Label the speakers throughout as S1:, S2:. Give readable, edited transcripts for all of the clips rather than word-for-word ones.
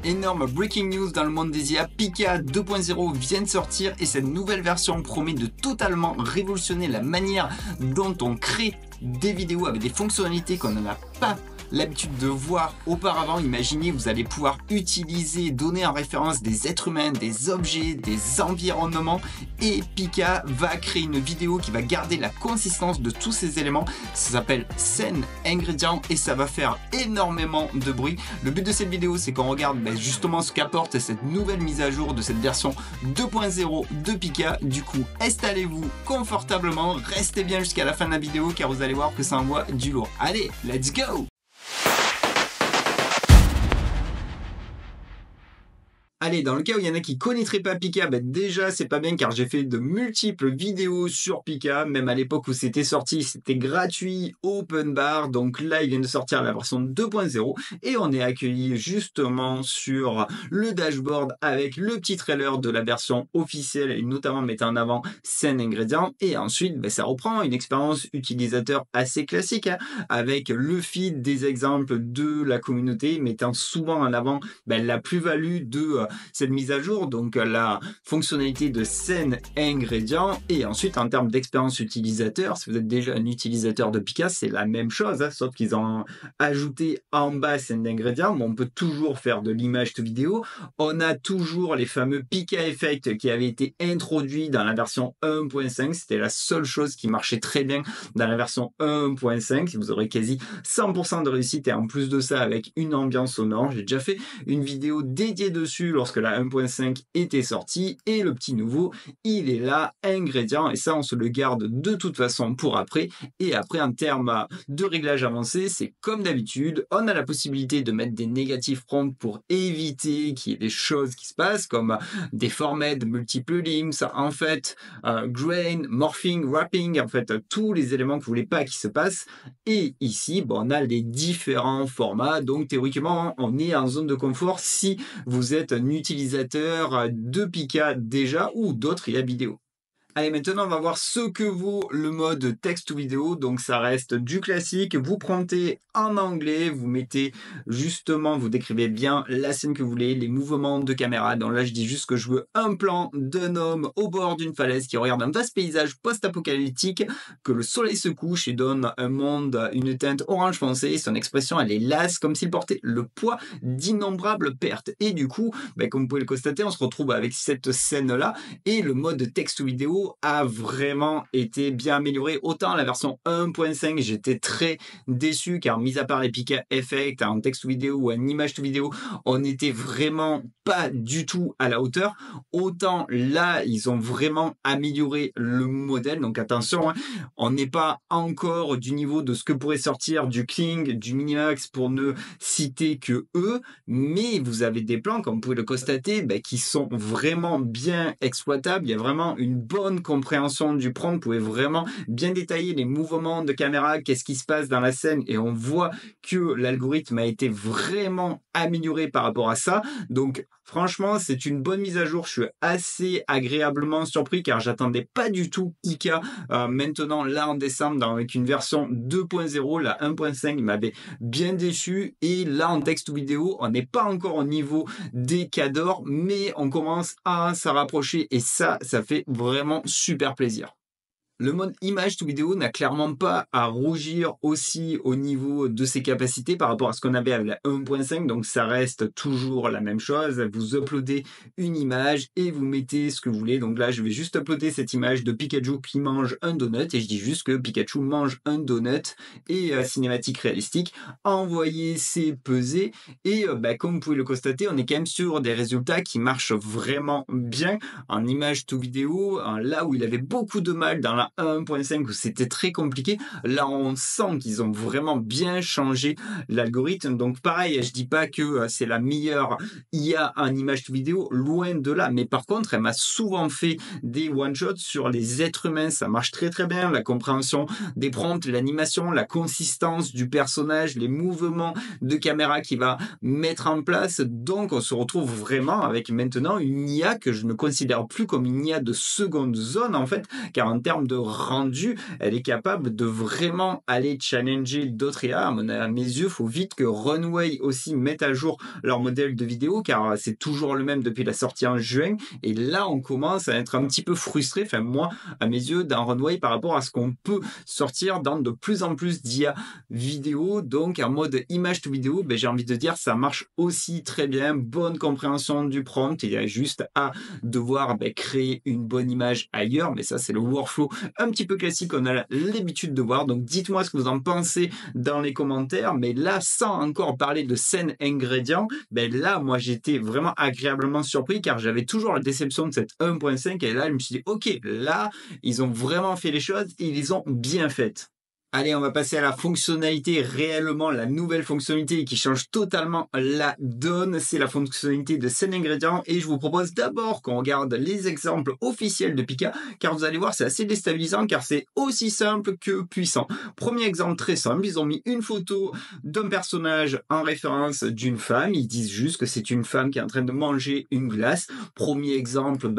S1: Énorme breaking news dans le monde des IA, Pika 2.0 vient de sortir et cette nouvelle version promet de totalement révolutionner la manière dont on crée des vidéos avec des fonctionnalités qu'on n'en a pas l'habitude de voir auparavant. Imaginez, vous allez pouvoir utiliser, donner en référence des êtres humains, des objets, des environnements, et Pika va créer une vidéo qui va garder la consistance de tous ces éléments. Ça s'appelle scène ingrédients et ça va faire énormément de bruit. Le but de cette vidéo, c'est qu'on regarde justement ce qu'apporte cette nouvelle mise à jour de cette version 2.0 de Pika. Du coup, installez-vous confortablement, restez bien jusqu'à la fin de la vidéo car vous allez voir que ça envoie du lourd. Allez, let's go! Allez, dans le cas où il y en a qui connaîtraient pas Pika, déjà c'est pas bien car j'ai fait de multiples vidéos sur Pika, même à l'époque où c'était sorti, c'était gratuit, open bar, donc là il vient de sortir la version 2.0 et on est accueilli justement sur le dashboard avec le petit trailer de la version officielle et notamment mettant en avant scène ingrédients et ensuite ça reprend une expérience utilisateur assez classique avec le feed des exemples de la communauté mettant souvent en avant la plus-value de cette mise à jour, donc la fonctionnalité de scène ingrédients et ensuite en termes d'expérience utilisateur, si vous êtes déjà un utilisateur de Pika, c'est la même chose, sauf qu'ils ont ajouté en bas scène d'ingrédients, mais on peut toujours faire de l'image to vidéo. On a toujours les fameux Pika Effect qui avaient été introduits dans la version 1.5, c'était la seule chose qui marchait très bien dans la version 1.5, vous aurez quasi 100% de réussite et en plus de ça avec une ambiance sonore. J'ai déjà fait une vidéo dédiée dessus lorsque la 1.5 était sortie et le petit nouveau il est là, ingrédients, et ça on se le garde de toute façon pour après. Et après en termes de réglage avancé, c'est comme d'habitude, on a la possibilité de mettre des négatifs prompts pour éviter qu'il y ait des choses qui se passent comme deformed, multiple limbs, en fait grain, morphing, wrapping, en fait tous les éléments que vous voulez pas qui se passent. Et ici on a les différents formats, donc théoriquement on est en zone de confort si vous êtes un utilisateur de Pika déjà ou d'autres IA vidéo. Allez, maintenant on va voir ce que vaut le mode texte ou vidéo. Donc ça reste du classique, vous promptez en anglais, vous mettez justement, vous décrivez bien la scène que vous voulez, les mouvements de caméra. Donc là je dis juste que je veux un plan d'un homme au bord d'une falaise qui regarde un vaste paysage post-apocalyptique, que le soleil se couche et donne un monde, une teinte orange foncé. Son expression elle est lasse, comme s'il portait le poids d'innombrables pertes. Et du coup, comme vous pouvez le constater, on se retrouve avec cette scène là et le mode texte ou vidéo a vraiment été bien amélioré. Autant la version 1.5 j'étais très déçu car mis à part les Pika Effect en texte ou vidéo ou en image to vidéo, on n'était vraiment pas du tout à la hauteur. Autant là ils ont vraiment amélioré le modèle, donc attention, on n'est pas encore du niveau de ce que pourrait sortir du Kling, du Minimax pour ne citer que eux, mais vous avez des plans comme vous pouvez le constater qui sont vraiment bien exploitables. Il y a vraiment une bonne compréhension du prompt, vous pouvez vraiment bien détailler les mouvements de caméra, qu'est-ce qui se passe dans la scène et on voit que l'algorithme a été vraiment amélioré par rapport à ça. Donc franchement c'est une bonne mise à jour, je suis assez agréablement surpris car j'attendais pas du tout Pika maintenant là en décembre avec une version 2.0, la 1.5 m'avait bien déçu et là en texte ou vidéo on n'est pas encore au niveau des Cador mais on commence à s'en rapprocher et ça fait vraiment super plaisir. Le mode image to vidéo n'a clairement pas à rougir aussi au niveau de ses capacités par rapport à ce qu'on avait avec la 1.5, donc ça reste toujours la même chose. Vous uploadez une image et vous mettez ce que vous voulez. Donc là je vais juste uploader cette image de Pikachu qui mange un donut et je dis juste que Pikachu mange un donut et cinématique réalistique, envoyer c'est peser et comme vous pouvez le constater on est quand même sur des résultats qui marchent vraiment bien en image to vidéo, là où il avait beaucoup de mal dans la 1.5 où c'était très compliqué, là on sent qu'ils ont vraiment bien changé l'algorithme. Donc pareil, je dis pas que c'est la meilleure IA en image to vidéo, loin de là, mais par contre elle m'a souvent fait des one-shots sur les êtres humains, ça marche très très bien, la compréhension des prompts, l'animation, la consistance du personnage, les mouvements de caméra qu'il va mettre en place. Donc on se retrouve vraiment avec maintenant une IA que je ne considère plus comme une IA de seconde zone en fait, car en termes de rendu, elle est capable de vraiment aller challenger d'autres IA. À mes yeux, il faut vite que Runway aussi mette à jour leur modèle de vidéo, car c'est toujours le même depuis la sortie en juin. Et là, on commence à être un petit peu frustré, enfin moi, à mes yeux, dans Runway par rapport à ce qu'on peut sortir dans de plus en plus d'IA vidéo. Donc en mode image to vidéo, j'ai envie de dire ça marche aussi très bien, bonne compréhension du prompt, il y a juste à devoir créer une bonne image ailleurs, mais ça c'est le workflow un petit peu classique qu'on a l'habitude de voir. Donc dites-moi ce que vous en pensez dans les commentaires, mais là sans encore parler de scène ingrédients, là moi j'étais vraiment agréablement surpris, car j'avais toujours la déception de cette 1.5 et là je me suis dit ok, là ils ont vraiment fait les choses et ils les ont bien faites. Allez, on va passer à la fonctionnalité, réellement la nouvelle fonctionnalité qui change totalement la donne, c'est la fonctionnalité de scène ingrédient, et je vous propose d'abord qu'on regarde les exemples officiels de Pika, car vous allez voir c'est assez déstabilisant, car c'est aussi simple que puissant. Premier exemple très simple, ils ont mis une photo d'un personnage en référence d'une femme, ils disent juste que c'est une femme qui est en train de manger une glace. Premier exemple,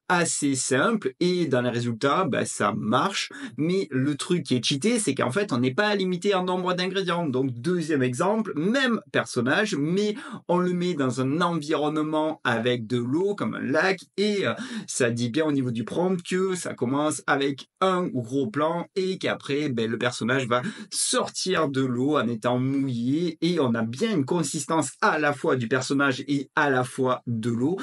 S1: assez simple, et dans les résultats, ça marche, mais le truc qui est cheaté, c'est qu'en fait, on n'est pas limité en nombre d'ingrédients. Donc, deuxième exemple, même personnage, mais on le met dans un environnement avec de l'eau, comme un lac, et ça dit bien au niveau du prompt que ça commence avec un gros plan, et qu'après, le personnage va sortir de l'eau en étant mouillé, et on a bien une consistance à la fois du personnage et à la fois de l'eau.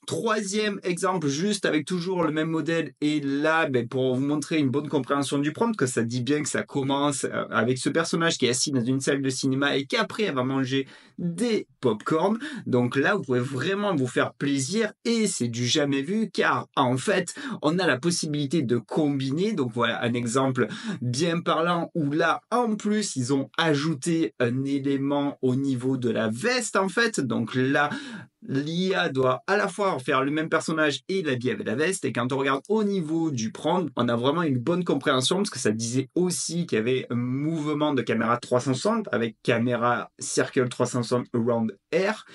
S1: Troisième exemple, juste avec toujours le même modèle, et là, pour vous montrer une bonne compréhension du prompt, que ça dit bien que ça commence avec ce personnage qui est assis dans une salle de cinéma et qu'après elle va manger des pop-corn. Donc là, vous pouvez vraiment vous faire plaisir, et c'est du jamais vu, car en fait, on a la possibilité de combiner. Donc voilà un exemple bien parlant où là, en plus, ils ont ajouté un élément au niveau de la veste, en fait. Donc là, l'IA doit à la fois faire le même personnage et l'habiller avec la veste, et quand on regarde au niveau du prompt, on a vraiment une bonne compréhension, parce que ça disait aussi qu'il y avait un mouvement de caméra 360 avec caméra Circle 360 Around Air.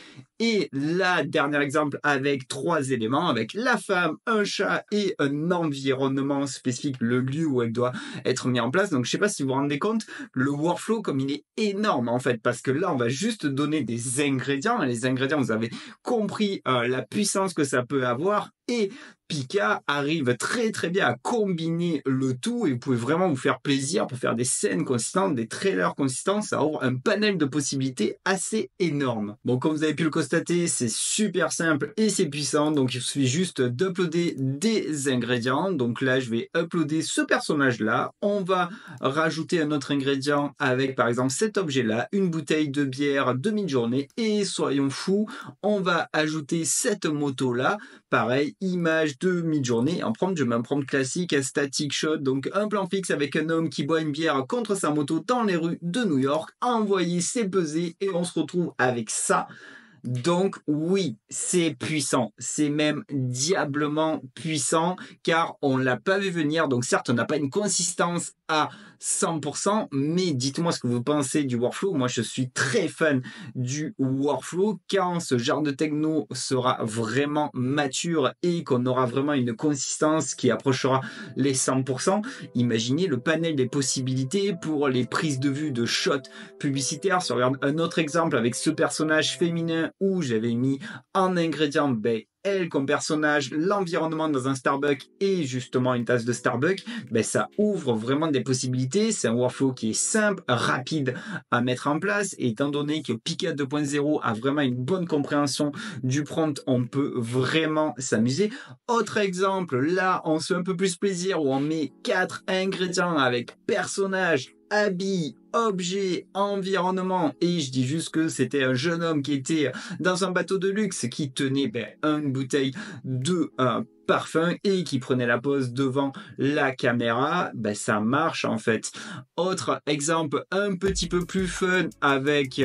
S1: Et là, dernier exemple avec 3 éléments, avec la femme, un chat et un environnement spécifique, le lieu où elle doit être mis en place. Donc je sais pas si vous vous rendez compte, le workflow comme il est énorme en fait, parce que là on va juste donner des ingrédients, et les ingrédients, vous avez compris la puissance que ça peut avoir, et Pika arrive très très bien à combiner le tout, et vous pouvez vraiment vous faire plaisir pour faire des scènes consistantes, des trailers consistants. Ça ouvre un panel de possibilités assez énorme. Bon, comme vous avez pu le constater, c'est super simple et c'est puissant, donc il suffit juste d'uploader des ingrédients. Donc là, je vais uploader ce personnage-là. On va rajouter un autre ingrédient avec par exemple cet objet-là, une bouteille de bière de mi-journée, et soyons fous, on va ajouter cette moto-là. Pareil, image de mid-journée, en prompt, je mets un prompt classique, un static shot, donc un plan fixe avec un homme qui boit une bière contre sa moto dans les rues de New York. Envoyer, c'est peser, et on se retrouve avec ça. Donc oui, c'est puissant, c'est même diablement puissant, car on l'a pas vu venir. Donc certes, on n'a pas une consistance à 100%, mais dites-moi ce que vous pensez du workflow. Moi, je suis très fan du workflow. Quand ce genre de techno sera vraiment mature et qu'on aura vraiment une consistance qui approchera les 100%, imaginez le panel des possibilités pour les prises de vue de shots publicitaires. Si on regarde un autre exemple avec ce personnage féminin où j'avais mis en ingrédient elle comme personnage, l'environnement dans un Starbucks et justement une tasse de Starbucks, ça ouvre vraiment des possibilités. C'est un workflow qui est simple, rapide à mettre en place, et étant donné que Pika 2.0 a vraiment une bonne compréhension du prompt, on peut vraiment s'amuser. Autre exemple, là on se fait un peu plus plaisir, où on met 4 ingrédients avec personnage, habits, objets, environnement, et je dis juste que c'était un jeune homme qui était dans un bateau de luxe qui tenait une bouteille de parfum et qui prenait la pose devant la caméra. Ça marche en fait. Autre exemple un petit peu plus fun avec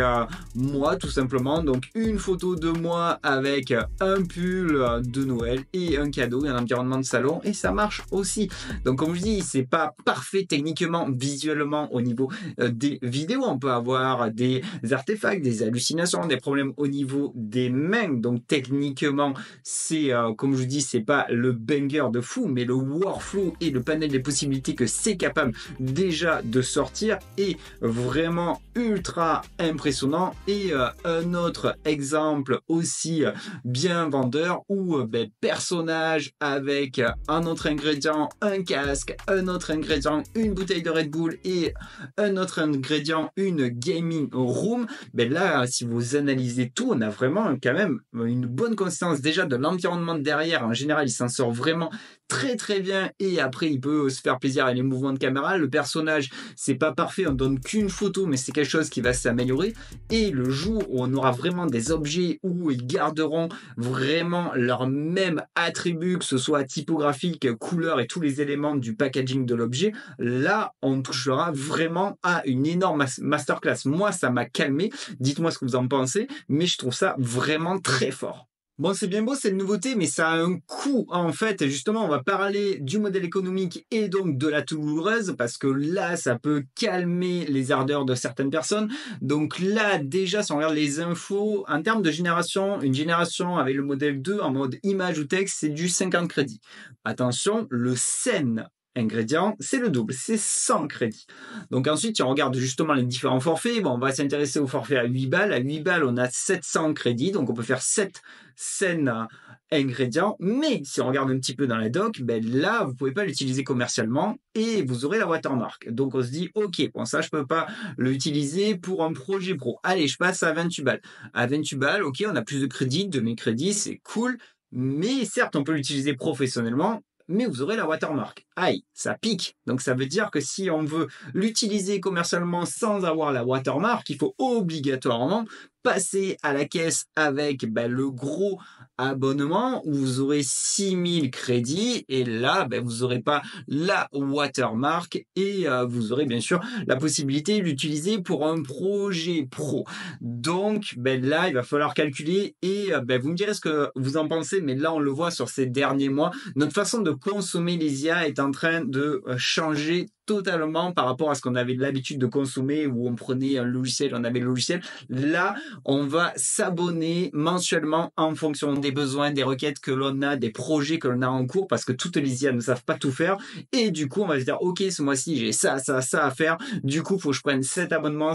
S1: moi tout simplement, donc une photo de moi avec un pull de Noël et un cadeau et un environnement de salon, et ça marche aussi. Donc comme je dis, c'est pas parfait techniquement, visuellement au niveau des vidéos, on peut avoir des artefacts, des hallucinations, des problèmes au niveau des mains. Donc techniquement, c'est comme je vous dis, c'est pas le banger de fou, mais le workflow et le panel des possibilités que c'est capable déjà de sortir est vraiment ultra impressionnant. Et un autre exemple aussi bien vendeur où personnage avec un autre ingrédient, un casque, un autre ingrédient, une bouteille de Red Bull et un autre ingrédient, une gaming room. Là, si vous analysez tout, on a vraiment quand même une bonne consistance déjà de l'environnement derrière. En général, il s'en sort vraiment très très bien, et après il peut se faire plaisir avec les mouvements de caméra. Le personnage, c'est pas parfait, on donne qu'une photo, mais c'est quelque chose qui va s'améliorer. Et le jour où on aura vraiment des objets où ils garderont vraiment leurs mêmes attributs, que ce soit typographique, couleur et tous les éléments du packaging de l'objet, là on touchera vraiment à une énorme masterclass. Moi, ça m'a calmé. Dites-moi ce que vous en pensez, mais je trouve ça vraiment très fort. Bon, c'est bien beau cette nouveauté, mais ça a un coût en fait. Et justement, on va parler du modèle économique et donc de la douloureuse, parce que là, ça peut calmer les ardeurs de certaines personnes. Donc là, déjà, si on regarde les infos, en termes de génération, une génération avec le modèle 2 en mode image ou texte, c'est du 50 crédits. Attention, le scène ingrédient, c'est le double, c'est 100 crédits. Donc ensuite, si on regarde justement les différents forfaits, bon, on va s'intéresser au forfait à 8 balles. À 8 balles, on a 700 crédits, donc on peut faire 7 scènes ingrédients. Mais si on regarde un petit peu dans la doc, là, vous pouvez pas l'utiliser commercialement et vous aurez la watermark. Donc on se dit, ok, bon, ça, je peux pas l'utiliser pour un projet pro. Allez, je passe à 28 balles. À 28 balles, ok, on a plus de crédits, de mes crédits, c'est cool. Mais certes, on peut l'utiliser professionnellement, mais vous aurez la watermark. Aïe, ça pique. Donc ça veut dire que si on veut l'utiliser commercialement sans avoir la watermark, il faut obligatoirement passer à la caisse avec le gros abonnement où vous aurez 6000 crédits, et là vous n'aurez pas la watermark, et vous aurez bien sûr la possibilité de l'utiliser pour un projet pro. Donc là, il va falloir calculer, et vous me direz ce que vous en pensez, mais là on le voit sur ces derniers mois, notre façon de consommer les IA est en train de changer totalement par rapport à ce qu'on avait l'habitude de consommer, où on prenait un logiciel, on avait le logiciel. Là, on va s'abonner mensuellement en fonction des besoins, des requêtes que l'on a, des projets que l'on a en cours, parce que toutes les IA ne savent pas tout faire. Et du coup, on va se dire, ok, ce mois-ci, j'ai ça à faire. Du coup, faut que je prenne cet abonnement,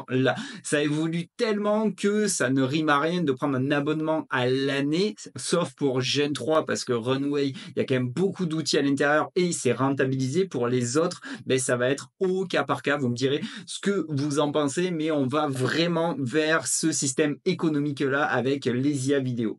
S1: là. Ça évolue tellement que ça ne rime à rien de prendre un abonnement à l'année, sauf pour Gen 3, parce que Runway, il y a quand même beaucoup d'outils à l'intérieur et c'est rentabilisé. Pour les autres, ça va être au cas par cas. Vous me direz ce que vous en pensez, mais on va vraiment vers ce système économique-là avec les IA vidéo.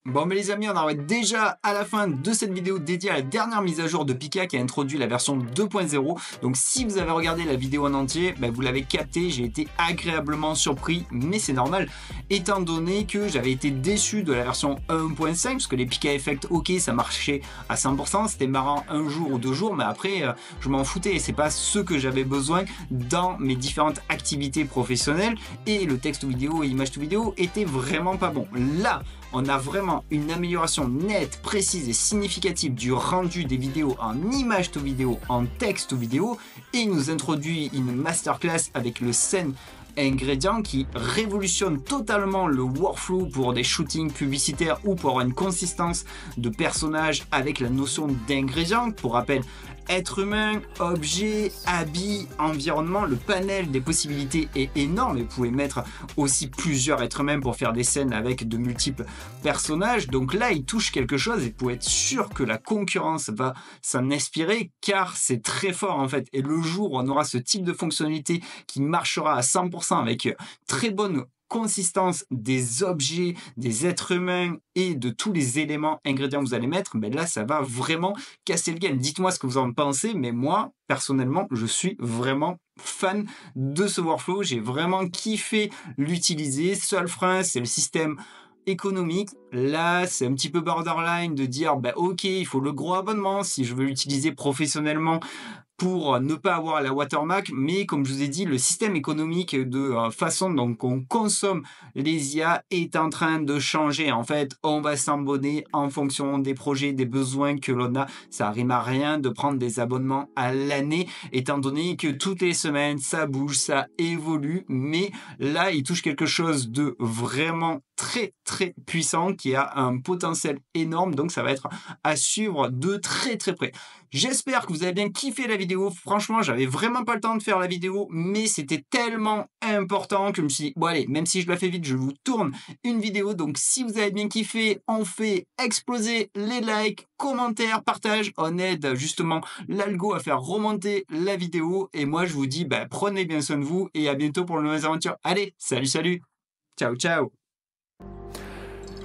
S1: Bon, mais les amis, on arrive déjà à la fin de cette vidéo dédiée à la dernière mise à jour de Pika qui a introduit la version 2.0. Donc si vous avez regardé la vidéo en entier, vous l'avez capté, j'ai été agréablement surpris, mais c'est normal, étant donné que j'avais été déçu de la version 1.5, parce que les Pika Effect, ok, ça marchait à 100%, c'était marrant un jour ou 2 jours, mais après, je m'en foutais, et c'est pas ce que j'avais besoin dans mes différentes activités professionnelles, et le texte vidéo et image to vidéo était vraiment pas bon. Là, on a vraiment une amélioration nette, précise et significative du rendu des vidéos en image to vidéo, en texte to vidéo, et il nous introduit une masterclass avec le scène ingrédient qui révolutionne totalement le workflow pour des shootings publicitaires ou pour avoir une consistance de personnages avec la notion d'ingrédient. Pour rappel, être humain, objet, habit, environnement, le panel des possibilités est énorme, et vous pouvez mettre aussi plusieurs êtres humains pour faire des scènes avec de multiples personnages. Donc là, il touche quelque chose, et vous pouvez être sûr que la concurrence va s'en inspirer, car c'est très fort en fait. Et le jour où on aura ce type de fonctionnalité qui marchera à 100% avec très bonne consistance des objets, des êtres humains et de tous les éléments ingrédients que vous allez mettre, là ça va vraiment casser le game. Dites-moi ce que vous en pensez, mais moi personnellement je suis vraiment fan de ce workflow, j'ai vraiment kiffé l'utiliser. Seul frein, c'est le système économique. Là, c'est un petit peu borderline de dire, bah, ok, il faut le gros abonnement si je veux l'utiliser professionnellement pour ne pas avoir la watermark, mais comme je vous ai dit, le système économique de façon dont on consomme les IA est en train de changer. En fait, on va s'abonner en fonction des projets, des besoins que l'on a. Ça rime à rien de prendre des abonnements à l'année, étant donné que toutes les semaines, ça bouge, ça évolue, mais là, il touche quelque chose de vraiment très très puissant qui a un potentiel énorme, donc ça va être à suivre de très très près. J'espère que vous avez bien kiffé la vidéo. Franchement, j'avais vraiment pas le temps de faire la vidéo, mais c'était tellement important que je me suis dit, bon allez, même si je la fais vite, je vous tourne une vidéo. Donc si vous avez bien kiffé, on fait exploser les likes, commentaires, partages. On aide justement l'algo à faire remonter la vidéo. Et moi, je vous dis, bah, prenez bien soin de vous et à bientôt pour de nouvelles aventures. Allez, salut, salut. Ciao, ciao.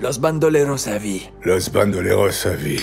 S2: Los bandoleros à vie.
S3: Los bandoleros à vie.